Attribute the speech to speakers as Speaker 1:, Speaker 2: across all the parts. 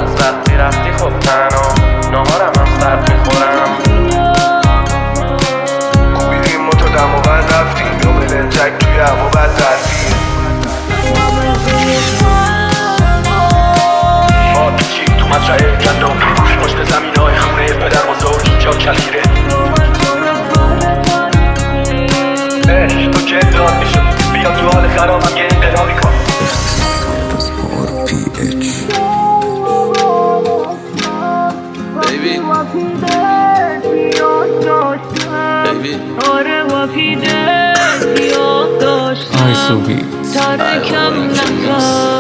Speaker 1: از وقتی رفتی خب تنها نهارم هم سرد میخورم.
Speaker 2: کوبیدیم و تو دم و بند رفتیم یا بلنجک توی هوا بد رفتیم. ما پیچیم تو مزرعه گندم پشت زمین های خونه پدر بزرگ جا کلگیره. تو که داد میشم بیا تو حال خرابم یه انقلابی کن.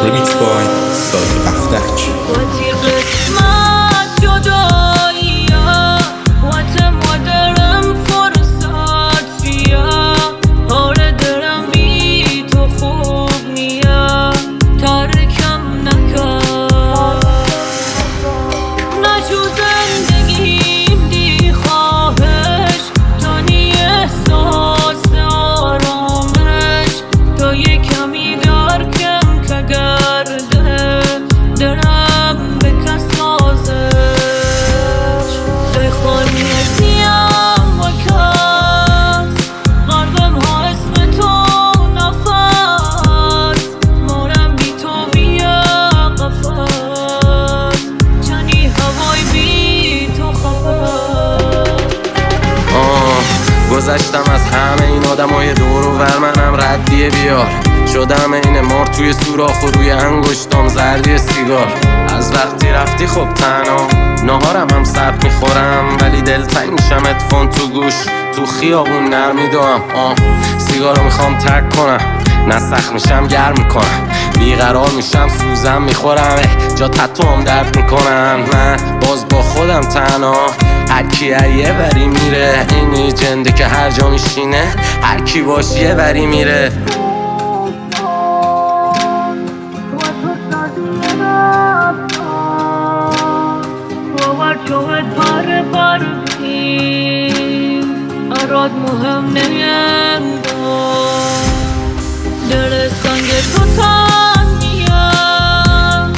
Speaker 3: Remix by Sadi Afdach.
Speaker 1: گذشتم از همه این آدمای دور و ور، منم ردیه بیار شدم این مار توی سوراخ و روی انگشتام زردی سیگار. از وقتی رفتی خب تنها نهارم هم سرد میخورم، ولی دلتنگ میشم اتفون تو گوش تو خیابون نرمیدوام. سیگارو میخوام ترک کنم نه سخت میشم گرم میکنم، بیقرار میشم سوزم میخورم جا تتوام درد میکنم. من باز با خودم تنها هر کی یه وری میره، اینی جنده که هر جا میشینه هر کی باش یه وری میره.
Speaker 4: اراد مهم نمیاد دل سنگ تو تنگ میاد،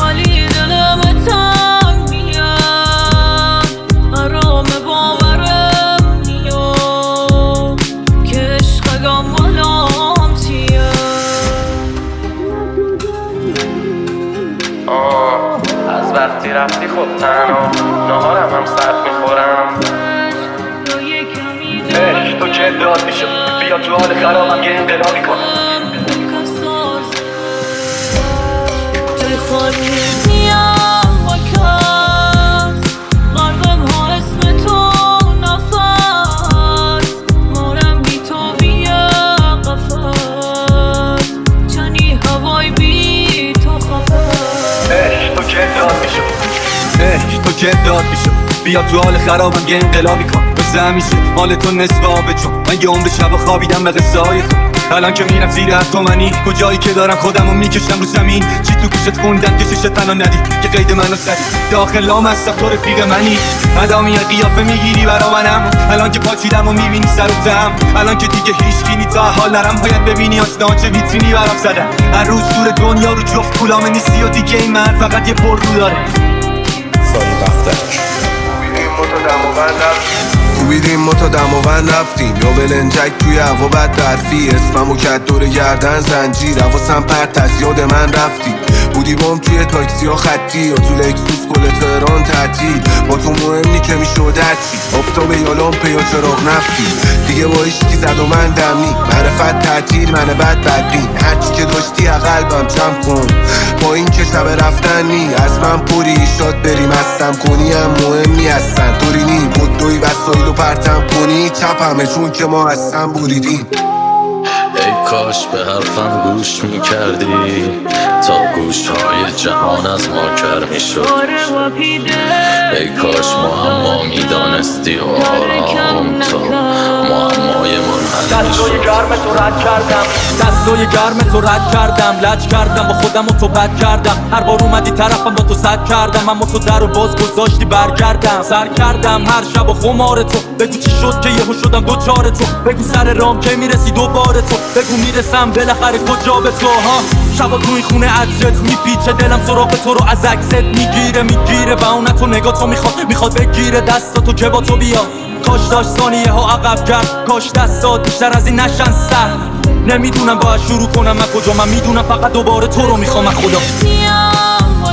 Speaker 4: ولی دلم تنگ میاد. آرام باورم نیاد که عشقم ملام چیه.
Speaker 1: از وقتی رفتی خب تنها نهارم هم سرد میخورم.
Speaker 2: تو که داد میشم بیا تو حال خرابم یه انقلابی کن. تو که داد میشم بیا تو حال خرابم یه انقلابی کن. مثل همیشه حال تو نصف آبه، چون من یه عمر شب خوابیدم به قصه های تو. الان که میرم زیر هر تومنی کجایی که دارم خودمو میکشم رو زمین. چی تو گوشت خوندم که ششت تنها ندی که قید منو سری داخل لام هستم تو رفیق منی. ادامی قیافه میگیری برا منم الان که پاچیدم و میبینی سر و تم. الان که دیگه هیچ کی تا حال نرم باید ببینی آشنا چه ویترینی برام زدم. هر روز دور دنیا رو جفت کولامه نیستی و دیگه این مرد فقط یه پر رو داره.
Speaker 3: Sadi Afdach.
Speaker 2: کوبیدیم ما تا دم و بند رفتیم یا بلنجک توی هوا بد برفی. اسممو کد دور گردن زنجیر حواسم پرت از یاد من رفتی. بودی بام توی تاکسی ها خطی یا تو لکسوس کل تهران تعطیل. با تو مهمی که میشد هرچی آفتاب یا لامپه یا چراغ نفتی. دیگه با هیچکی زد و من دمی معرفت تعطیل من بد بدبین. هرچی که داشتی قلبم جمع کن با این که شب رفتنی از من پوری شاد بریم هستم کنی هم مهمی هستن طوری نی بدوی وسایل و پرتم کنی چپ همه چون که ما هستم بریدیم.
Speaker 5: ای کاش به حرفم گوش میکردی تا گوشهای جهان از ما کر میشد. ای کاش معما میدانستی و آرام تا معمای من حل میشد.
Speaker 6: دستای گرم تو رد کردم، دستای گرم تو رد کردم. لج کردم با خودم و تو بد کردم. هر بار اومدی طرفم با تو صد کردم، اما تو در و باز گذاشتی برگردم. سر کردم هر شب و خمار تو، بگو چی شد که یهو شدم دوچار تو. بگو سر رام که میرسی دوباره تو. بگو میرسم بالاخره کجا به تو ها. شبا تو این خونه عطرت میپیچه دلم سراغ تو رو از عکست میگیره و اون تو نگاه تو میخواد بگیره دستاتو که با تو بیا. کاش داشت ثانیه ها عقب کرد، کاش دستات بیشتر از این نشن سر. نمیدونم باید شروع کنم من کجا، من میدونم فقط دوباره تو رو میخوام خدا.
Speaker 4: میام با